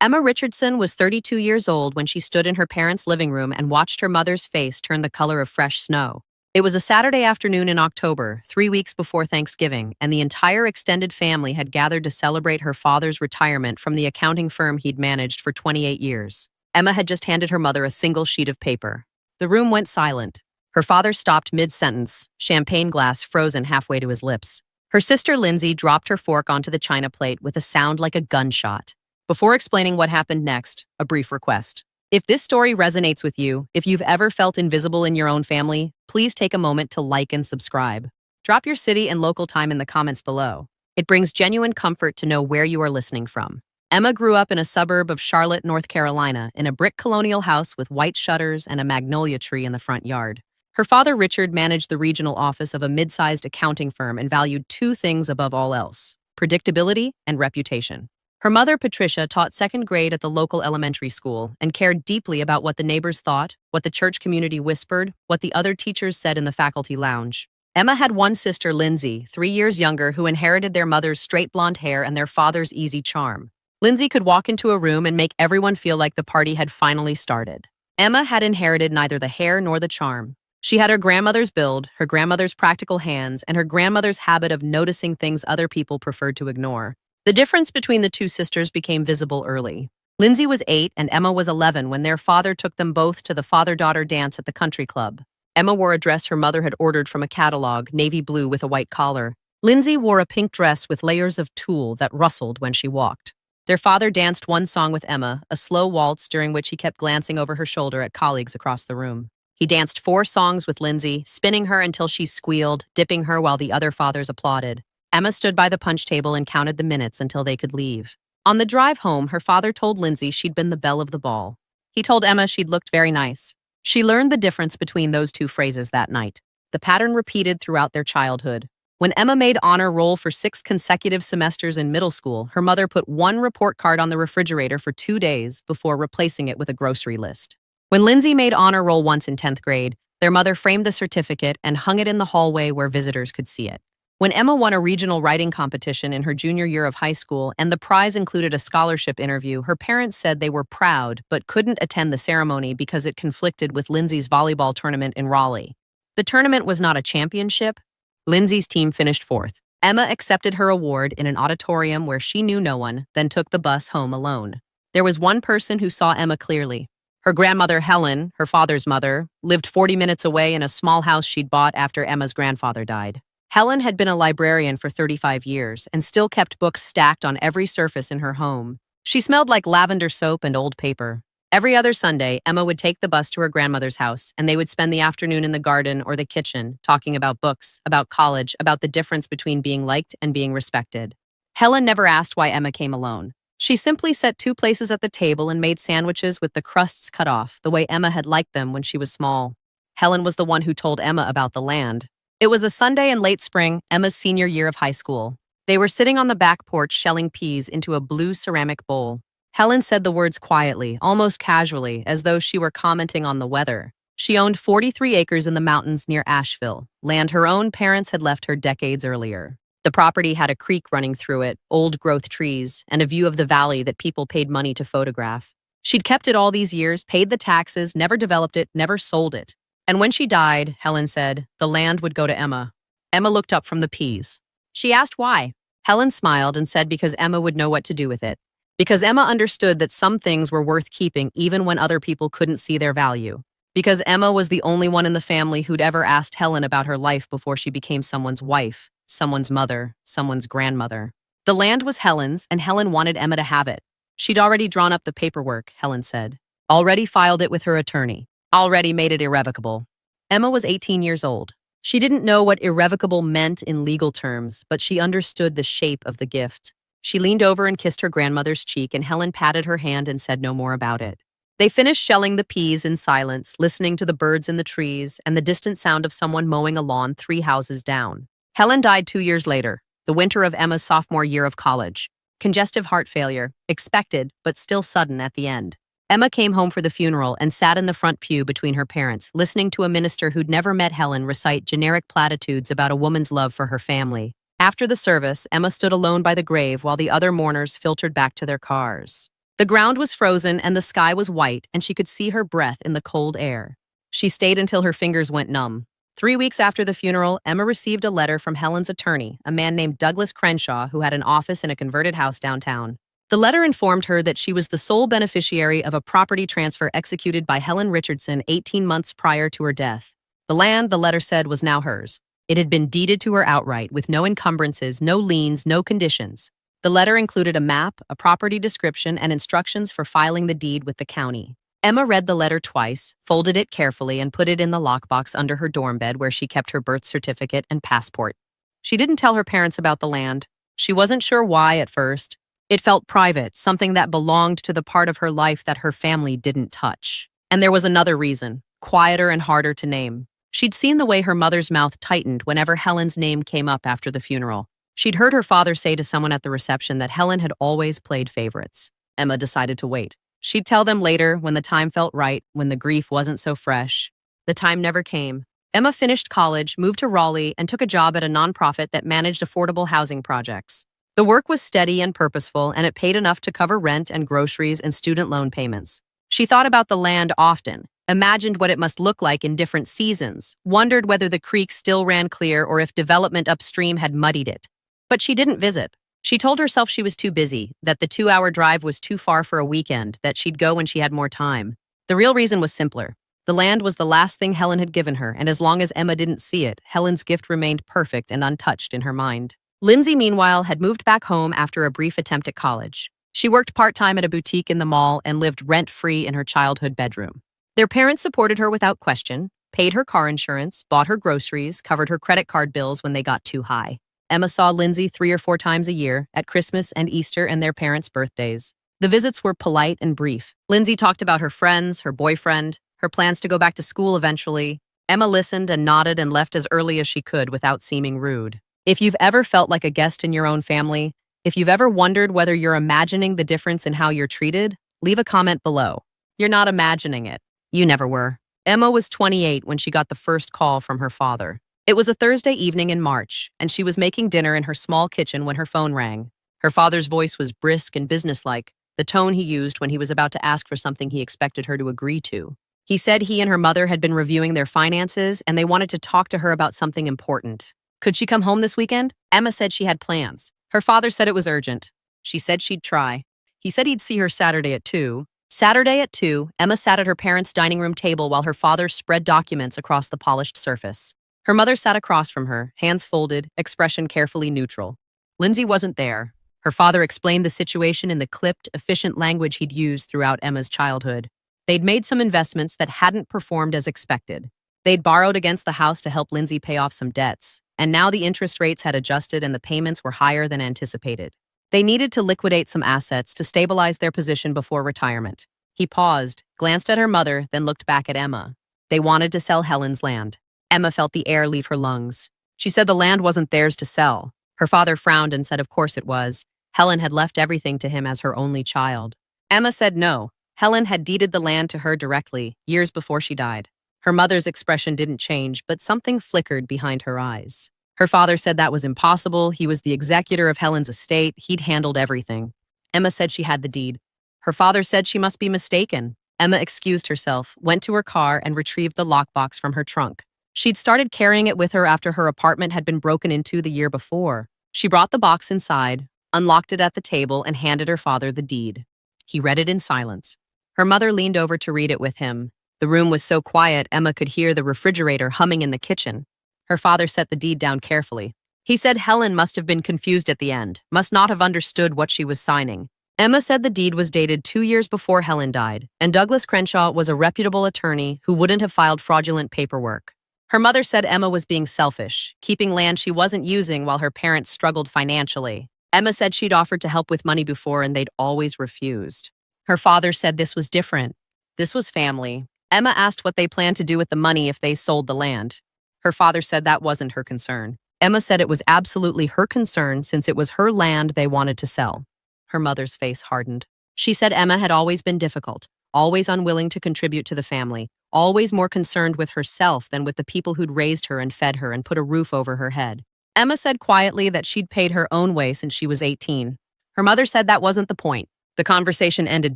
Emma Richardson was 32 years old when she stood in her parents' living room and watched her mother's face turn the color of fresh snow. It was a Saturday afternoon in October, 3 weeks before Thanksgiving, and the entire extended family had gathered to celebrate her father's retirement from the accounting firm he'd managed for 28 years. Emma had just handed her mother a single sheet of paper. The room went silent. Her father stopped mid-sentence, champagne glass frozen halfway to his lips. Her sister Lindsay dropped her fork onto the china plate with a sound like a gunshot. Before explaining what happened next, a brief request. If this story resonates with you, if you've ever felt invisible in your own family, please take a moment to like and subscribe. Drop your city and local time in the comments below. It brings genuine comfort to know where you are listening from. Emma grew up in a suburb of Charlotte, North Carolina, in a brick colonial house with white shutters and a magnolia tree in the front yard. Her father, Richard, managed the regional office of a mid-sized accounting firm and valued two things above all else: predictability and reputation. Her mother, Patricia, taught second grade at the local elementary school and cared deeply about what the neighbors thought, what the church community whispered, what the other teachers said in the faculty lounge. Emma had one sister, Lindsay, 3 years younger, who inherited their mother's straight blonde hair and their father's easy charm. Lindsay could walk into a room and make everyone feel like the party had finally started. Emma had inherited neither the hair nor the charm. She had her grandmother's build, her grandmother's practical hands, and her grandmother's habit of noticing things other people preferred to ignore. The difference between the two sisters became visible early. Lindsay was 8 and Emma was 11 when their father took them both to the father-daughter dance at the country club. Emma wore a dress her mother had ordered from a catalog, navy blue with a white collar. Lindsay wore a pink dress with layers of tulle that rustled when she walked. Their father danced one song with Emma, a slow waltz during which he kept glancing over her shoulder at colleagues across the room. He danced 4 songs with Lindsay, spinning her until she squealed, dipping her while the other fathers applauded. Emma stood by the punch table and counted the minutes until they could leave. On the drive home, her father told Lindsay she'd been the belle of the ball. He told Emma she'd looked very nice. She learned the difference between those two phrases that night. The pattern repeated throughout their childhood. When Emma made honor roll for 6 consecutive semesters in middle school, her mother put one report card on the refrigerator for 2 days before replacing it with a grocery list. When Lindsay made honor roll once in 10th grade, their mother framed the certificate and hung it in the hallway where visitors could see it. When Emma won a regional writing competition in her junior year of high school and the prize included a scholarship interview, her parents said they were proud but couldn't attend the ceremony because it conflicted with Lindsay's volleyball tournament in Raleigh. The tournament was not a championship. Lindsay's team finished 4th. Emma accepted her award in an auditorium where she knew no one, then took the bus home alone. There was one person who saw Emma clearly. Her grandmother, Helen, her father's mother, lived 40 minutes away in a small house she'd bought after Emma's grandfather died. Helen had been a librarian for 35 years and still kept books stacked on every surface in her home. She smelled like lavender soap and old paper. Every other Sunday, Emma would take the bus to her grandmother's house, and they would spend the afternoon in the garden or the kitchen, talking about books, about college, about the difference between being liked and being respected. Helen never asked why Emma came alone. She simply set 2 places at the table and made sandwiches with the crusts cut off, the way Emma had liked them when she was small. Helen was the one who told Emma about the land. It was a Sunday in late spring, Emma's senior year of high school. They were sitting on the back porch shelling peas into a blue ceramic bowl. Helen said the words quietly, almost casually, as though she were commenting on the weather. She owned 43 acres in the mountains near Asheville, land her own parents had left her decades earlier. The property had a creek running through it, old-growth trees, and a view of the valley that people paid money to photograph. She'd kept it all these years, paid the taxes, never developed it, never sold it. And when she died, Helen said, the land would go to Emma. Emma looked up from the peas. She asked why. Helen smiled and said because Emma would know what to do with it. Because Emma understood that some things were worth keeping even when other people couldn't see their value. Because Emma was the only one in the family who'd ever asked Helen about her life before she became someone's wife, someone's mother, someone's grandmother. The land was Helen's, and Helen wanted Emma to have it. She'd already drawn up the paperwork, Helen said. Already filed it with her attorney. Already made it irrevocable. Emma was 18 years old. She didn't know what irrevocable meant in legal terms, but she understood the shape of the gift. She leaned over and kissed her grandmother's cheek, and Helen patted her hand and said no more about it. They finished shelling the peas in silence, listening to the birds in the trees and the distant sound of someone mowing a lawn 3 houses down. Helen died 2 years later, the winter of Emma's sophomore year of college. Congestive heart failure, expected but still sudden at the end. Emma came home for the funeral and sat in the front pew between her parents, listening to a minister who'd never met Helen recite generic platitudes about a woman's love for her family. After the service, Emma stood alone by the grave while the other mourners filtered back to their cars. The ground was frozen and the sky was white, and she could see her breath in the cold air. She stayed until her fingers went numb. 3 weeks after the funeral, Emma received a letter from Helen's attorney, a man named Douglas Crenshaw, who had an office in a converted house downtown. The letter informed her that she was the sole beneficiary of a property transfer executed by Helen Richardson 18 months prior to her death. The land, the letter said, was now hers. It had been deeded to her outright, with no encumbrances, no liens, no conditions. The letter included a map, a property description, and instructions for filing the deed with the county. Emma read the letter twice, folded it carefully, and put it in the lockbox under her dorm bed where she kept her birth certificate and passport. She didn't tell her parents about the land. She wasn't sure why at first. It felt private, something that belonged to the part of her life that her family didn't touch. And there was another reason, quieter and harder to name. She'd seen the way her mother's mouth tightened whenever Helen's name came up after the funeral. She'd heard her father say to someone at the reception that Helen had always played favorites. Emma decided to wait. She'd tell them later, when the time felt right, when the grief wasn't so fresh. The time never came. Emma finished college, moved to Raleigh, and took a job at a nonprofit that managed affordable housing projects. The work was steady and purposeful, and it paid enough to cover rent and groceries and student loan payments. She thought about the land often, imagined what it must look like in different seasons, wondered whether the creek still ran clear or if development upstream had muddied it. But she didn't visit. She told herself she was too busy, that the 2-hour drive was too far for a weekend, that she'd go when she had more time. The real reason was simpler. The land was the last thing Helen had given her, and as long as Emma didn't see it, Helen's gift remained perfect and untouched in her mind. Lindsay, meanwhile, had moved back home after a brief attempt at college. She worked part-time at a boutique in the mall and lived rent-free in her childhood bedroom. Their parents supported her without question, paid her car insurance, bought her groceries, covered her credit card bills when they got too high. Emma saw Lindsay 3 or 4 times a year, at Christmas and Easter and their parents' birthdays. The visits were polite and brief. Lindsay talked about her friends, her boyfriend, her plans to go back to school eventually. Emma listened and nodded and left as early as she could without seeming rude. If you've ever felt like a guest in your own family, if you've ever wondered whether you're imagining the difference in how you're treated, leave a comment below. You're not imagining it. You never were. Emma was 28 when she got the first call from her father. It was a Thursday evening in March, and she was making dinner in her small kitchen when her phone rang. Her father's voice was brisk and businesslike, the tone he used when he was about to ask for something he expected her to agree to. He said he and her mother had been reviewing their finances, and they wanted to talk to her about something important. Could she come home this weekend? Emma said she had plans. Her father said it was urgent. She said she'd try. He said he'd see her Saturday at 2. Saturday at 2, Emma sat at her parents' dining room table while her father spread documents across the polished surface. Her mother sat across from her, hands folded, expression carefully neutral. Lindsay wasn't there. Her father explained the situation in the clipped, efficient language he'd used throughout Emma's childhood. They'd made some investments that hadn't performed as expected. They'd borrowed against the house to help Lindsay pay off some debts, and now the interest rates had adjusted and the payments were higher than anticipated. They needed to liquidate some assets to stabilize their position before retirement. He paused, glanced at her mother, then looked back at Emma. They wanted to sell Helen's land. Emma felt the air leave her lungs. She said the land wasn't theirs to sell. Her father frowned and said of course it was. Helen had left everything to him as her only child. Emma said no. Helen had deeded the land to her directly, years before she died. Her mother's expression didn't change, but something flickered behind her eyes. Her father said that was impossible. He was the executor of Helen's estate. He'd handled everything. Emma said she had the deed. Her father said she must be mistaken. Emma excused herself, went to her car, and retrieved the lockbox from her trunk. She'd started carrying it with her after her apartment had been broken into the year before. She brought the box inside, unlocked it at the table, and handed her father the deed. He read it in silence. Her mother leaned over to read it with him. The room was so quiet, Emma could hear the refrigerator humming in the kitchen. Her father set the deed down carefully. He said Helen must have been confused at the end, must not have understood what she was signing. Emma said the deed was dated 2 years before Helen died, and Douglas Crenshaw was a reputable attorney who wouldn't have filed fraudulent paperwork. Her mother said Emma was being selfish, keeping land she wasn't using while her parents struggled financially. Emma said she'd offered to help with money before and they'd always refused. Her father said this was different. This was family. Emma asked what they planned to do with the money if they sold the land. Her father said that wasn't her concern. Emma said it was absolutely her concern since it was her land they wanted to sell. Her mother's face hardened. She said Emma had always been difficult, always unwilling to contribute to the family, always more concerned with herself than with the people who'd raised her and fed her and put a roof over her head. Emma said quietly that she'd paid her own way since she was 18. Her mother said that wasn't the point. The conversation ended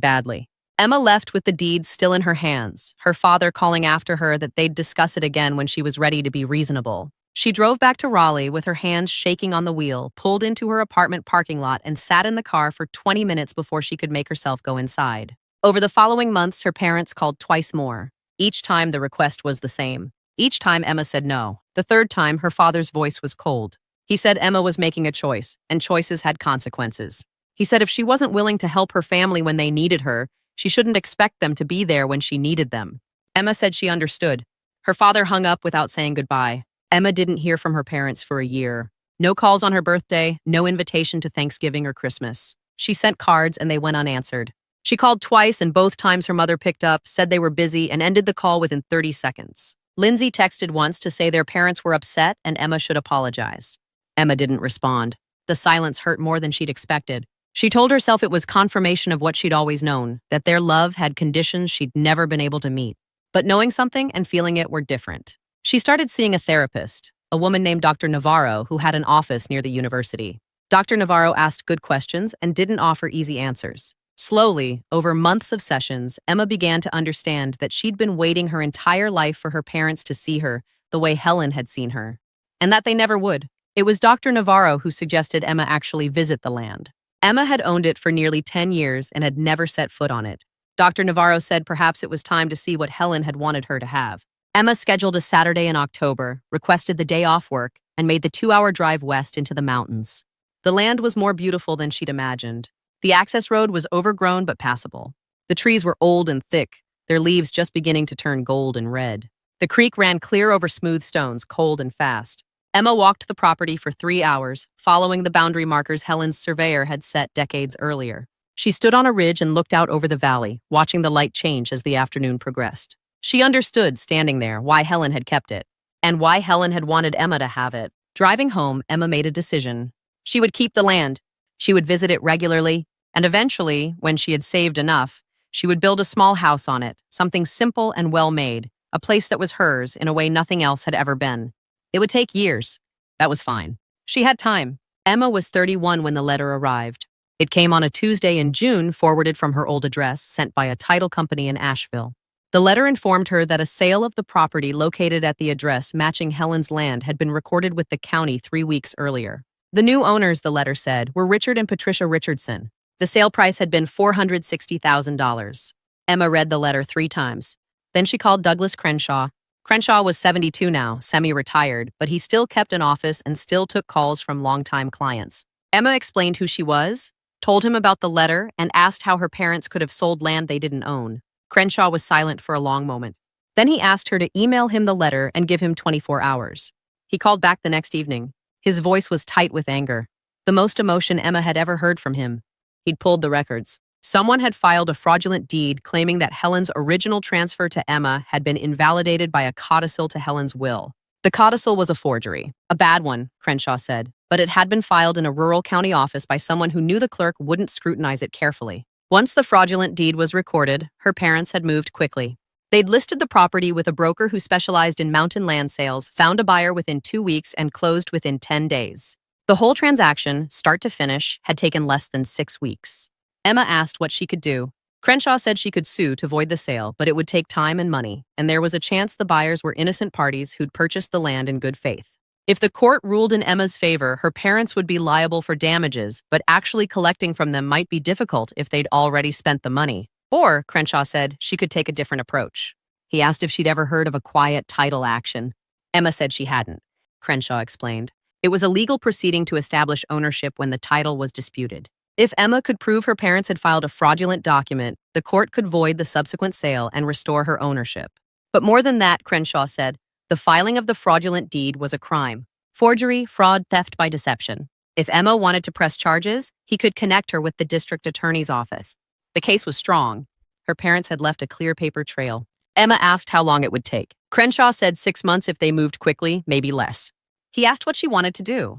badly. Emma left with the deed still in her hands, her father calling after her that they'd discuss it again when she was ready to be reasonable. She drove back to Raleigh with her hands shaking on the wheel, pulled into her apartment parking lot, and sat in the car for 20 minutes before she could make herself go inside. Over the following months, her parents called twice more. Each time, the request was the same. Each time, Emma said no. The third time, her father's voice was cold. He said Emma was making a choice, and choices had consequences. He said if she wasn't willing to help her family when they needed her, she shouldn't expect them to be there when she needed them. Emma said she understood. Her father hung up without saying goodbye. Emma didn't hear from her parents for a year. No calls on her birthday, no invitation to Thanksgiving or Christmas. She sent cards and they went unanswered. She called twice and both times her mother picked up, said they were busy, and ended the call within 30 seconds. Lindsay texted once to say their parents were upset and Emma should apologize. Emma didn't respond. The silence hurt more than she'd expected. She told herself it was confirmation of what she'd always known, that their love had conditions she'd never been able to meet. But knowing something and feeling it were different. She started seeing a therapist, a woman named Dr. Navarro, who had an office near the university. Dr. Navarro asked good questions and didn't offer easy answers. Slowly, over months of sessions, Emma began to understand that she'd been waiting her entire life for her parents to see her the way Helen had seen her, and that they never would. It was Dr. Navarro who suggested Emma actually visit the land. Emma had owned it for nearly 10 years and had never set foot on it. Dr. Navarro said perhaps it was time to see what Helen had wanted her to have. Emma scheduled a Saturday in October, requested the day off work, and made the 2-hour drive west into the mountains. The land was more beautiful than she'd imagined. The access road was overgrown but passable. The trees were old and thick, their leaves just beginning to turn gold and red. The creek ran clear over smooth stones, cold and fast. Emma walked the property for 3 hours, following the boundary markers Helen's surveyor had set decades earlier. She stood on a ridge and looked out over the valley, watching the light change as the afternoon progressed. She understood, standing there, why Helen had kept it, and why Helen had wanted Emma to have it. Driving home, Emma made a decision. She would keep the land. She would visit it regularly, and eventually, when she had saved enough, she would build a small house on it, something simple and well-made, a place that was hers in a way nothing else had ever been. It would take years. That was fine. She had time. Emma was 31 when the letter arrived. It came on a Tuesday in June, forwarded from her old address, sent by a title company in Asheville. The letter informed her that a sale of the property located at the address matching Helen's land had been recorded with the county 3 weeks earlier. The new owners, the letter said, were Richard and Patricia Richardson. The sale price had been $460,000. Emma read the letter 3 times. Then she called Douglas Crenshaw. Crenshaw was 72 now, semi-retired, but he still kept an office and still took calls from longtime clients. Emma explained who she was, told him about the letter, and asked how her parents could have sold land they didn't own. Crenshaw was silent for a long moment. Then he asked her to email him the letter and give him 24 hours. He called back the next evening. His voice was tight with anger, the most emotion Emma had ever heard from him. He'd pulled the records. Someone had filed a fraudulent deed claiming that Helen's original transfer to Emma had been invalidated by a codicil to Helen's will. The codicil was a forgery. A bad one, Crenshaw said, but it had been filed in a rural county office by someone who knew the clerk wouldn't scrutinize it carefully. Once the fraudulent deed was recorded, her parents had moved quickly. They'd listed the property with a broker who specialized in mountain land sales, found a buyer within 2 weeks, and closed within 10 days. The whole transaction, start to finish, had taken less than 6 weeks. Emma asked what she could do. Crenshaw said she could sue to void the sale, but it would take time and money, and there was a chance the buyers were innocent parties who'd purchased the land in good faith. If the court ruled in Emma's favor, her parents would be liable for damages, but actually collecting from them might be difficult if they'd already spent the money. Or, Crenshaw said, she could take a different approach. He asked if she'd ever heard of a quiet title action. Emma said she hadn't. Crenshaw explained. It was a legal proceeding to establish ownership when the title was disputed. If Emma could prove her parents had filed a fraudulent document, the court could void the subsequent sale and restore her ownership. But more than that, Crenshaw said, the filing of the fraudulent deed was a crime. Forgery, fraud, theft by deception. If Emma wanted to press charges, he could connect her with the district attorney's office. The case was strong. Her parents had left a clear paper trail. Emma asked how long it would take. Crenshaw said 6 months if they moved quickly, maybe less. He asked what she wanted to do.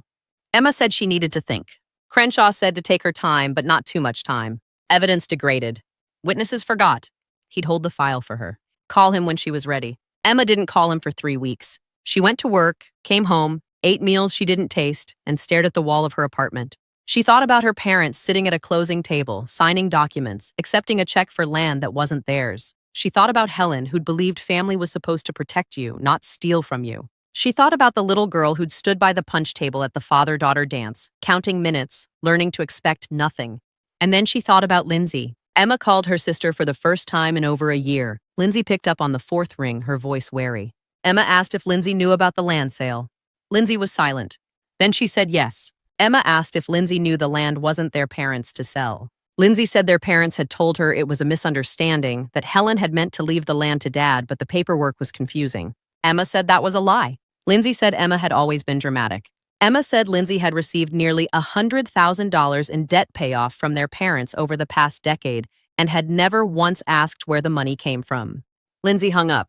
Emma said she needed to think. Crenshaw said to take her time, but not too much time. Evidence degraded. Witnesses forgot. He'd hold the file for her. Call him when she was ready. Emma didn't call him for 3 weeks. She went to work, came home, ate meals she didn't taste, and stared at the wall of her apartment. She thought about her parents sitting at a closing table, signing documents, accepting a check for land that wasn't theirs. She thought about Helen, who'd believed family was supposed to protect you, not steal from you. She thought about the little girl who'd stood by the punch table at the father-daughter dance, counting minutes, learning to expect nothing. And then she thought about Lindsay. Emma called her sister for the first time in over a year. Lindsay picked up on the fourth ring, her voice wary. Emma asked if Lindsay knew about the land sale. Lindsay was silent. Then she said yes. Emma asked if Lindsay knew the land wasn't their parents' to sell. Lindsay said their parents had told her it was a misunderstanding, that Helen had meant to leave the land to Dad, but the paperwork was confusing. Emma said that was a lie. Lindsay said Emma had always been dramatic. Emma said Lindsay had received nearly $100,000 in debt payoff from their parents over the past decade and had never once asked where the money came from. Lindsay hung up.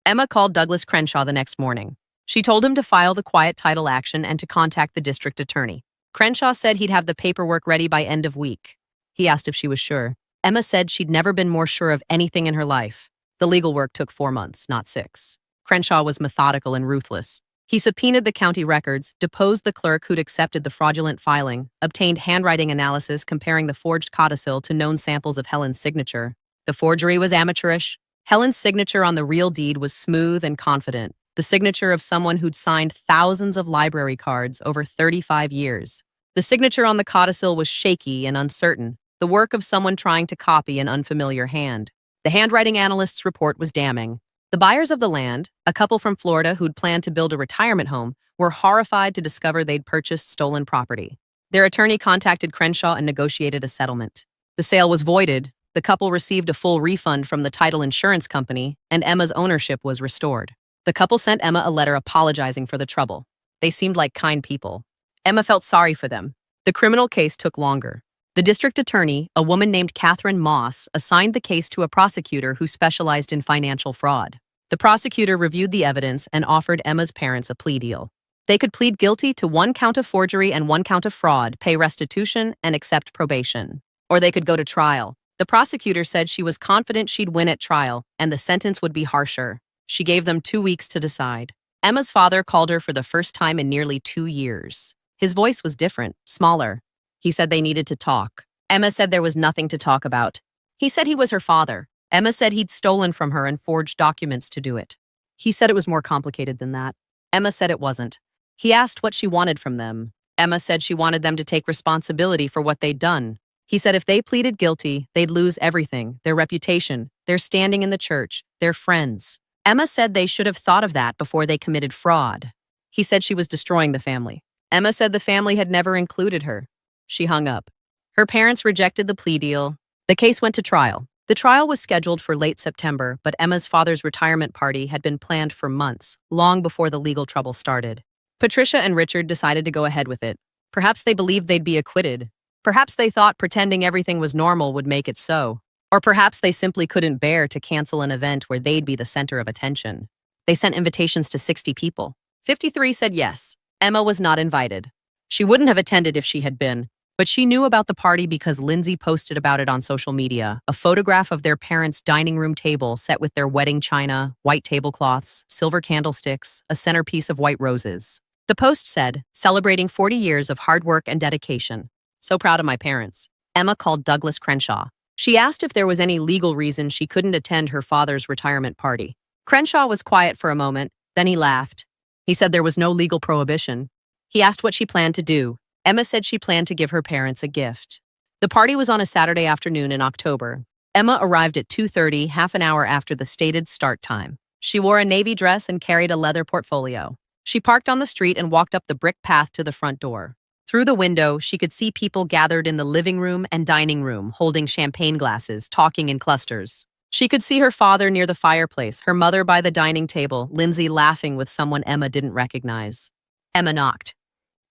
Emma called Douglas Crenshaw the next morning. She told him to file the quiet title action and to contact the district attorney. Crenshaw said he'd have the paperwork ready by end of week. He asked if she was sure. Emma said she'd never been more sure of anything in her life. The legal work took 4 months, not 6. Crenshaw was methodical and ruthless. He subpoenaed the county records, deposed the clerk who'd accepted the fraudulent filing, obtained handwriting analysis comparing the forged codicil to known samples of Helen's signature. The forgery was amateurish. Helen's signature on the real deed was smooth and confident, the signature of someone who'd signed thousands of library cards over 35 years. The signature on the codicil was shaky and uncertain, the work of someone trying to copy an unfamiliar hand. The handwriting analyst's report was damning. The buyers of the land, a couple from Florida who'd planned to build a retirement home, were horrified to discover they'd purchased stolen property. Their attorney contacted Crenshaw and negotiated a settlement. The sale was voided, the couple received a full refund from the title insurance company, and Emma's ownership was restored. The couple sent Emma a letter apologizing for the trouble. They seemed like kind people. Emma felt sorry for them. The criminal case took longer. The district attorney, a woman named Catherine Moss, assigned the case to a prosecutor who specialized in financial fraud. The prosecutor reviewed the evidence and offered Emma's parents a plea deal. They could plead guilty to 1 count of forgery and 1 count of fraud, pay restitution, and accept probation. Or they could go to trial. The prosecutor said she was confident she'd win at trial, and the sentence would be harsher. She gave them 2 weeks to decide. Emma's father called her for the first time in nearly 2 years. His voice was different, smaller. He said they needed to talk. Emma said there was nothing to talk about. He said he was her father. Emma said he'd stolen from her and forged documents to do it. He said it was more complicated than that. Emma said it wasn't. He asked what she wanted from them. Emma said she wanted them to take responsibility for what they'd done. He said if they pleaded guilty, they'd lose everything, their reputation, their standing in the church, their friends. Emma said they should have thought of that before they committed fraud. He said she was destroying the family. Emma said the family had never included her. She hung up. Her parents rejected the plea deal. The case went to trial. The trial was scheduled for late September, but Emma's father's retirement party had been planned for months, long before the legal trouble started. Patricia and Richard decided to go ahead with it. Perhaps they believed they'd be acquitted. Perhaps they thought pretending everything was normal would make it so. Or perhaps they simply couldn't bear to cancel an event where they'd be the center of attention. They sent invitations to 60 people. 53 said yes. Emma was not invited. She wouldn't have attended if she had been, but she knew about the party because Lindsay posted about it on social media, a photograph of their parents' dining room table set with their wedding china, white tablecloths, silver candlesticks, a centerpiece of white roses. The post said, "Celebrating 40 years of hard work and dedication. So proud of my parents." Emma called Douglas Crenshaw. She asked if there was any legal reason she couldn't attend her father's retirement party. Crenshaw was quiet for a moment, then he laughed. He said there was no legal prohibition. He asked what she planned to do. Emma said she planned to give her parents a gift. The party was on a Saturday afternoon in October. Emma arrived at 2:30, half an hour after the stated start time. She wore a navy dress and carried a leather portfolio. She parked on the street and walked up the brick path to the front door. Through the window, she could see people gathered in the living room and dining room, holding champagne glasses, talking in clusters. She could see her father near the fireplace, her mother by the dining table, Lindsay laughing with someone Emma didn't recognize. Emma knocked.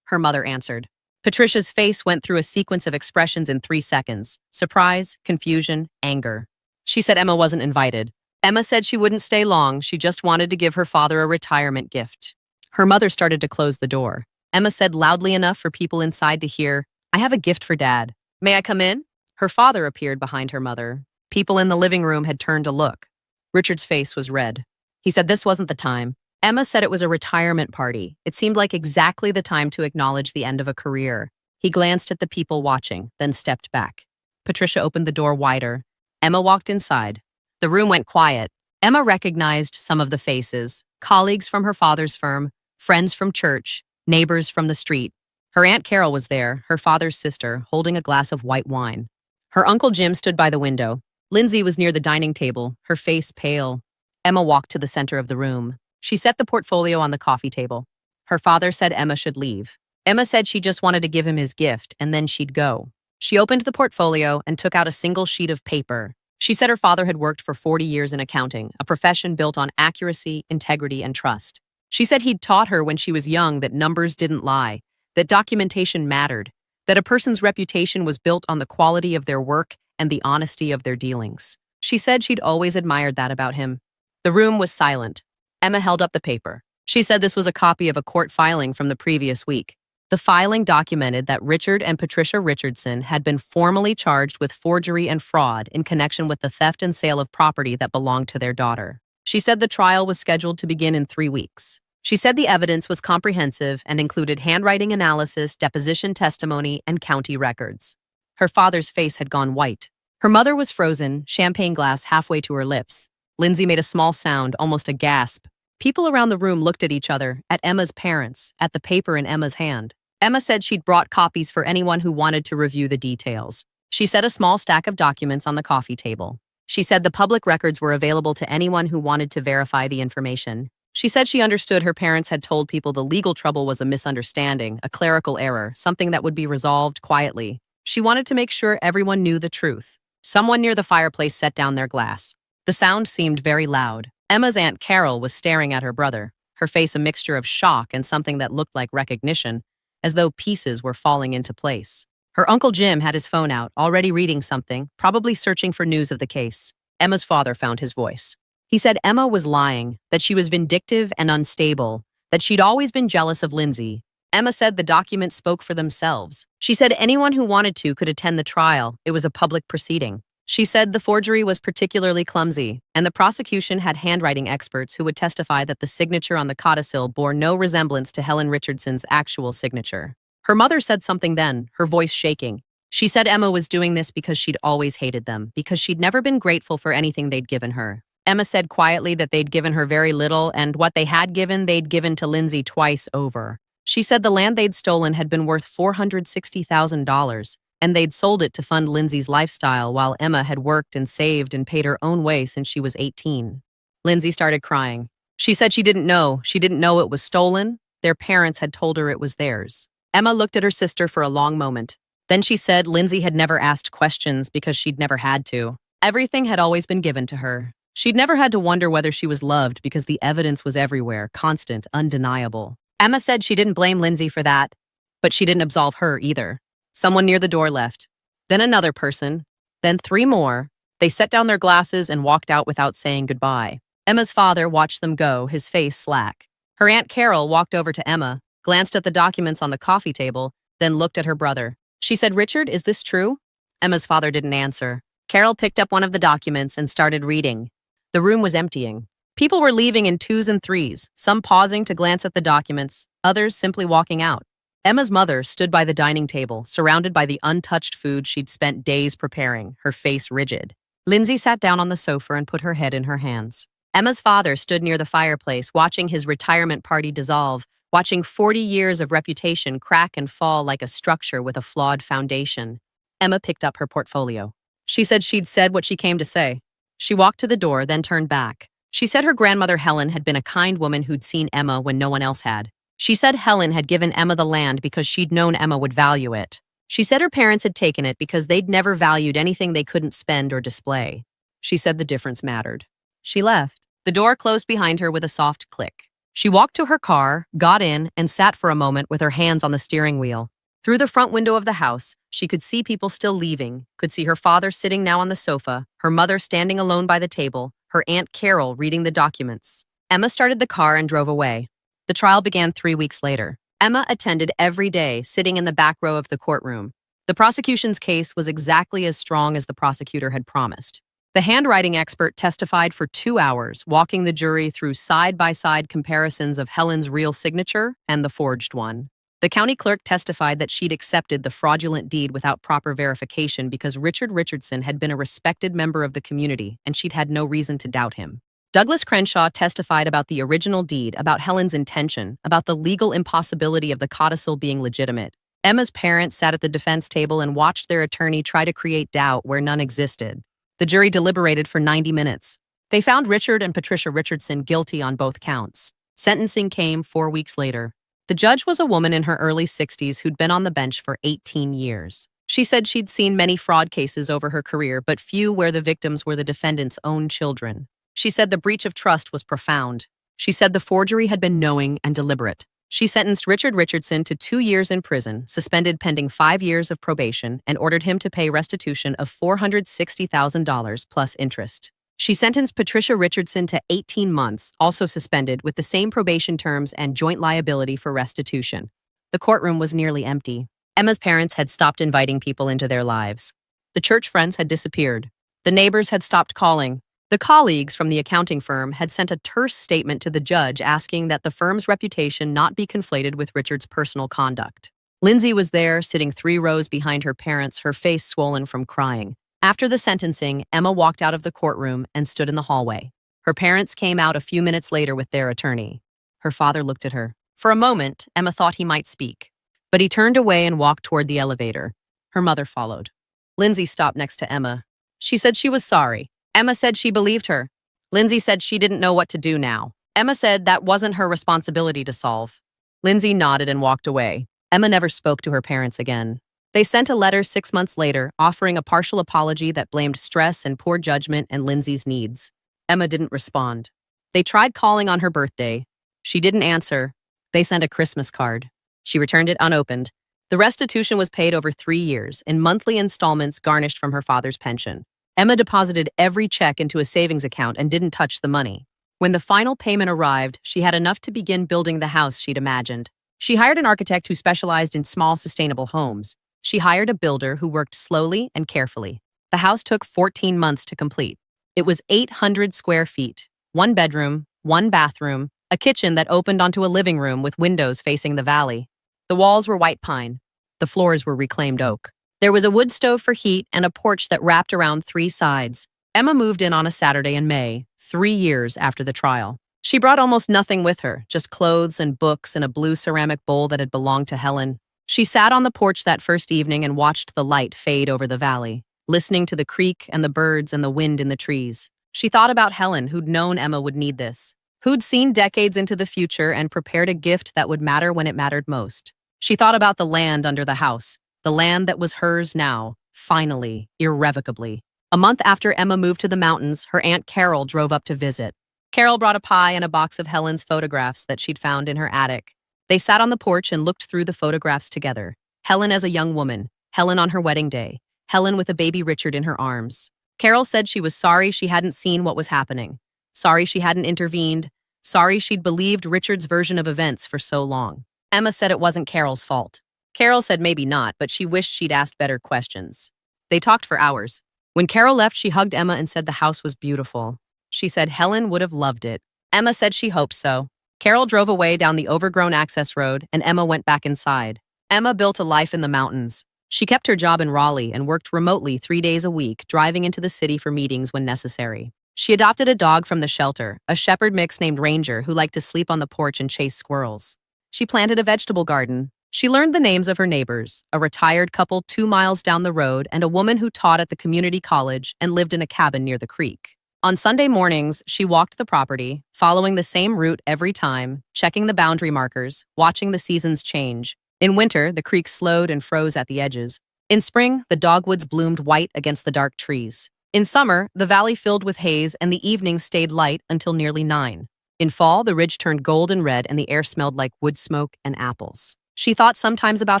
Her mother answered. Patricia's face went through a sequence of expressions in 3 seconds: surprise, confusion, anger. She said Emma wasn't invited. Emma said she wouldn't stay long, she just wanted to give her father a retirement gift. Her mother started to close the door. Emma said loudly enough for people inside to hear, "I have a gift for Dad. May I come in?" Her father appeared behind her mother. People in the living room had turned to look. Richard's face was red. He said this wasn't the time. Emma said it was a retirement party. It seemed like exactly the time to acknowledge the end of a career. He glanced at the people watching, then stepped back. Patricia opened the door wider. Emma walked inside. The room went quiet. Emma recognized some of the faces, colleagues from her father's firm, friends from church, neighbors from the street. Her Aunt Carol was there, her father's sister, holding a glass of white wine. Her Uncle Jim stood by the window. Lindsay was near the dining table, her face pale. Emma walked to the center of the room. She set the portfolio on the coffee table. Her father said Emma should leave. Emma said she just wanted to give him his gift, and then she'd go. She opened the portfolio and took out a single sheet of paper. She said her father had worked for 40 years in accounting, a profession built on accuracy, integrity, and trust. She said he'd taught her when she was young that numbers didn't lie, that documentation mattered, that a person's reputation was built on the quality of their work and the honesty of their dealings. She said she'd always admired that about him. The room was silent. Emma held up the paper. She said this was a copy of a court filing from the previous week. The filing documented that Richard and Patricia Richardson had been formally charged with forgery and fraud in connection with the theft and sale of property that belonged to their daughter. She said the trial was scheduled to begin in 3 weeks. She said the evidence was comprehensive and included handwriting analysis, deposition testimony, and county records. Her father's face had gone white. Her mother was frozen, champagne glass halfway to her lips. Lindsay made a small sound, almost a gasp. People around the room looked at each other, at Emma's parents, at the paper in Emma's hand. Emma said she'd brought copies for anyone who wanted to review the details. She set a small stack of documents on the coffee table. She said the public records were available to anyone who wanted to verify the information. She said she understood her parents had told people the legal trouble was a misunderstanding, a clerical error, something that would be resolved quietly. She wanted to make sure everyone knew the truth. Someone near the fireplace set down their glass. The sound seemed very loud. Emma's Aunt Carol was staring at her brother, her face a mixture of shock and something that looked like recognition, as though pieces were falling into place. Her Uncle Jim had his phone out, already reading something, probably searching for news of the case. Emma's father found his voice. He said Emma was lying, that she was vindictive and unstable, that she'd always been jealous of Lindsay. Emma said the documents spoke for themselves. She said anyone who wanted to could attend the trial. It was a public proceeding. She said the forgery was particularly clumsy, and the prosecution had handwriting experts who would testify that the signature on the codicil bore no resemblance to Helen Richardson's actual signature. Her mother said something then, her voice shaking. She said Emma was doing this because she'd always hated them, because she'd never been grateful for anything they'd given her. Emma said quietly that they'd given her very little, and what they had given, they'd given to Lindsay twice over. She said the land they'd stolen had been worth $460,000. And they'd sold it to fund Lindsay's lifestyle while Emma had worked and saved and paid her own way since she was 18. Lindsay started crying. She said she didn't know. She didn't know it was stolen. Their parents had told her it was theirs. Emma looked at her sister for a long moment. Then she said Lindsay had never asked questions because she'd never had to. Everything had always been given to her. She'd never had to wonder whether she was loved because the evidence was everywhere, constant, undeniable. Emma said she didn't blame Lindsay for that, but she didn't absolve her either. Someone near the door left. Then another person. Then 3 more. They set down their glasses and walked out without saying goodbye. Emma's father watched them go, his face slack. Her Aunt Carol walked over to Emma, glanced at the documents on the coffee table, then looked at her brother. She said, "Richard, is this true?" Emma's father didn't answer. Carol picked up one of the documents and started reading. The room was emptying. People were leaving in 2s and 3s, some pausing to glance at the documents, others simply walking out. Emma's mother stood by the dining table, surrounded by the untouched food she'd spent days preparing, her face rigid. Lindsay sat down on the sofa and put her head in her hands. Emma's father stood near the fireplace, watching his retirement party dissolve, watching 40 years of reputation crack and fall like a structure with a flawed foundation. Emma picked up her portfolio. She said she'd said what she came to say. She walked to the door, then turned back. She said her grandmother Helen had been a kind woman who'd seen Emma when no one else had. She said Helen had given Emma the land because she'd known Emma would value it. She said her parents had taken it because they'd never valued anything they couldn't spend or display. She said the difference mattered. She left. The door closed behind her with a soft click. She walked to her car, got in, and sat for a moment with her hands on the steering wheel. Through the front window of the house, she could see people still leaving, could see her father sitting now on the sofa, her mother standing alone by the table, her Aunt Carol reading the documents. Emma started the car and drove away. The trial began 3 weeks later. Emma attended every day, sitting in the back row of the courtroom. The prosecution's case was exactly as strong as the prosecutor had promised. The handwriting expert testified for 2 hours, walking the jury through side-by-side comparisons of Helen's real signature and the forged one. The county clerk testified that she'd accepted the fraudulent deed without proper verification because Richard Richardson had been a respected member of the community and she'd had no reason to doubt him. Douglas Crenshaw testified about the original deed, about Helen's intention, about the legal impossibility of the codicil being legitimate. Emma's parents sat at the defense table and watched their attorney try to create doubt where none existed. The jury deliberated for 90 minutes. They found Richard and Patricia Richardson guilty on both counts. Sentencing came 4 weeks later. The judge was a woman in her early 60s who'd been on the bench for 18 years. She said she'd seen many fraud cases over her career, but few where the victims were the defendant's own children. She said the breach of trust was profound. She said the forgery had been knowing and deliberate. She sentenced Richard Richardson to 2 years in prison, suspended pending 5 years of probation, and ordered him to pay restitution of $460,000 plus interest. She sentenced Patricia Richardson to 18 months, also suspended, with the same probation terms and joint liability for restitution. The courtroom was nearly empty. Emma's parents had stopped inviting people into their lives. The church friends had disappeared. The neighbors had stopped calling. The colleagues from the accounting firm had sent a terse statement to the judge asking that the firm's reputation not be conflated with Richard's personal conduct. Lindsay was there, sitting 3 rows behind her parents, her face swollen from crying. After the sentencing, Emma walked out of the courtroom and stood in the hallway. Her parents came out a few minutes later with their attorney. Her father looked at her. For a moment, Emma thought he might speak, but he turned away and walked toward the elevator. Her mother followed. Lindsay stopped next to Emma. She said she was sorry. Emma said she believed her. Lindsay said she didn't know what to do now. Emma said that wasn't her responsibility to solve. Lindsay nodded and walked away. Emma never spoke to her parents again. They sent a letter 6 months later, offering a partial apology that blamed stress and poor judgment and Lindsay's needs. Emma didn't respond. They tried calling on her birthday. She didn't answer. They sent a Christmas card. She returned it unopened. The restitution was paid over 3 years, in monthly installments garnished from her father's pension. Emma deposited every check into a savings account and didn't touch the money. When the final payment arrived, she had enough to begin building the house she'd imagined. She hired an architect who specialized in small, sustainable homes. She hired a builder who worked slowly and carefully. The house took 14 months to complete. It was 800 square feet, 1 bedroom, 1 bathroom, a kitchen that opened onto a living room with windows facing the valley. The walls were white pine. The floors were reclaimed oak. There was a wood stove for heat and a porch that wrapped around 3 sides. Emma moved in on a Saturday in May, 3 years after the trial. She brought almost nothing with her, just clothes and books and a blue ceramic bowl that had belonged to Helen. She sat on the porch that first evening and watched the light fade over the valley, listening to the creek and the birds and the wind in the trees. She thought about Helen, who'd known Emma would need this, who'd seen decades into the future and prepared a gift that would matter when it mattered most. She thought about the land under the house, the land that was hers now, finally, irrevocably. A month after Emma moved to the mountains, her Aunt Carol drove up to visit. Carol brought a pie and a box of Helen's photographs that she'd found in her attic. They sat on the porch and looked through the photographs together. Helen as a young woman, Helen on her wedding day, Helen with a baby Richard in her arms. Carol said she was sorry she hadn't seen what was happening, sorry she hadn't intervened, sorry she'd believed Richard's version of events for so long. Emma said it wasn't Carol's fault. Carol said maybe not, but she wished she'd asked better questions. They talked for hours. When Carol left, she hugged Emma and said the house was beautiful. She said Helen would have loved it. Emma said she hoped so. Carol drove away down the overgrown access road, and Emma went back inside. Emma built a life in the mountains. She kept her job in Raleigh and worked remotely 3 days a week, driving into the city for meetings when necessary. She adopted a dog from the shelter, a shepherd mix named Ranger who liked to sleep on the porch and chase squirrels. She planted a vegetable garden. She learned the names of her neighbors, a retired couple 2 miles down the road and a woman who taught at the community college and lived in a cabin near the creek. On Sunday mornings, she walked the property, following the same route every time, checking the boundary markers, watching the seasons change. In winter, the creek slowed and froze at the edges. In spring, the dogwoods bloomed white against the dark trees. In summer, the valley filled with haze and the evenings stayed light until nearly 9. In fall, the ridge turned golden red and the air smelled like wood smoke and apples. She thought sometimes about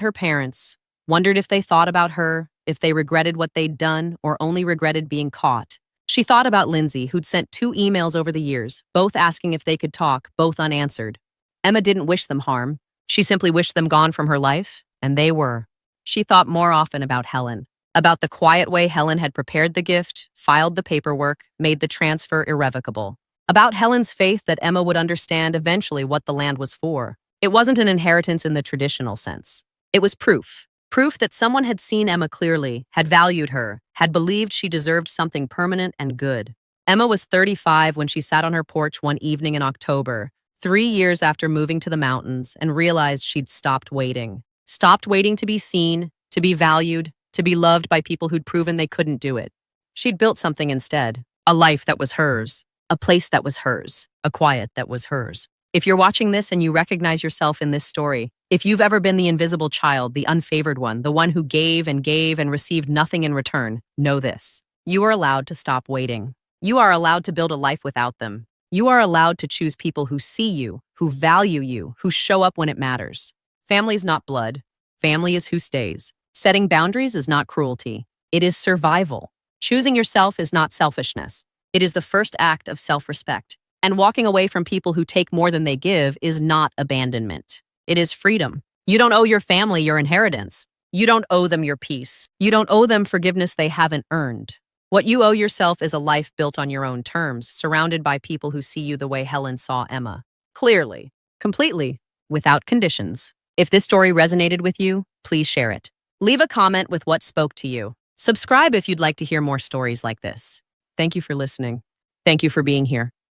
her parents, wondered if they thought about her, if they regretted what they'd done or only regretted being caught. She thought about Lindsay, who'd sent 2 emails over the years, both asking if they could talk, both unanswered. Emma didn't wish them harm. She simply wished them gone from her life, and they were. She thought more often about Helen, about the quiet way Helen had prepared the gift, filed the paperwork, made the transfer irrevocable. About Helen's faith that Emma would understand eventually what the land was for. It wasn't an inheritance in the traditional sense. It was proof. Proof that someone had seen Emma clearly, had valued her, had believed she deserved something permanent and good. Emma was 35 when she sat on her porch one evening in October, 3 years after moving to the mountains, and realized she'd stopped waiting. Stopped waiting to be seen, to be valued, to be loved by people who'd proven they couldn't do it. She'd built something instead, a life that was hers, a place that was hers, a quiet that was hers. If you're watching this and you recognize yourself in this story, if you've ever been the invisible child, the unfavored one, the one who gave and received nothing in return, know this. You are allowed to stop waiting. You are allowed to build a life without them. You are allowed to choose people who see you, who value you, who show up when it matters. Family's not blood. Family is who stays. Setting boundaries is not cruelty. It is survival. Choosing yourself is not selfishness. It is the first act of self-respect. And walking away from people who take more than they give is not abandonment. It is freedom. You don't owe your family your inheritance. You don't owe them your peace. You don't owe them forgiveness they haven't earned. What you owe yourself is a life built on your own terms, surrounded by people who see you the way Helen saw Emma. Clearly, completely, without conditions. If this story resonated with you, please share it. Leave a comment with what spoke to you. Subscribe if you'd like to hear more stories like this. Thank you for listening. Thank you for being here.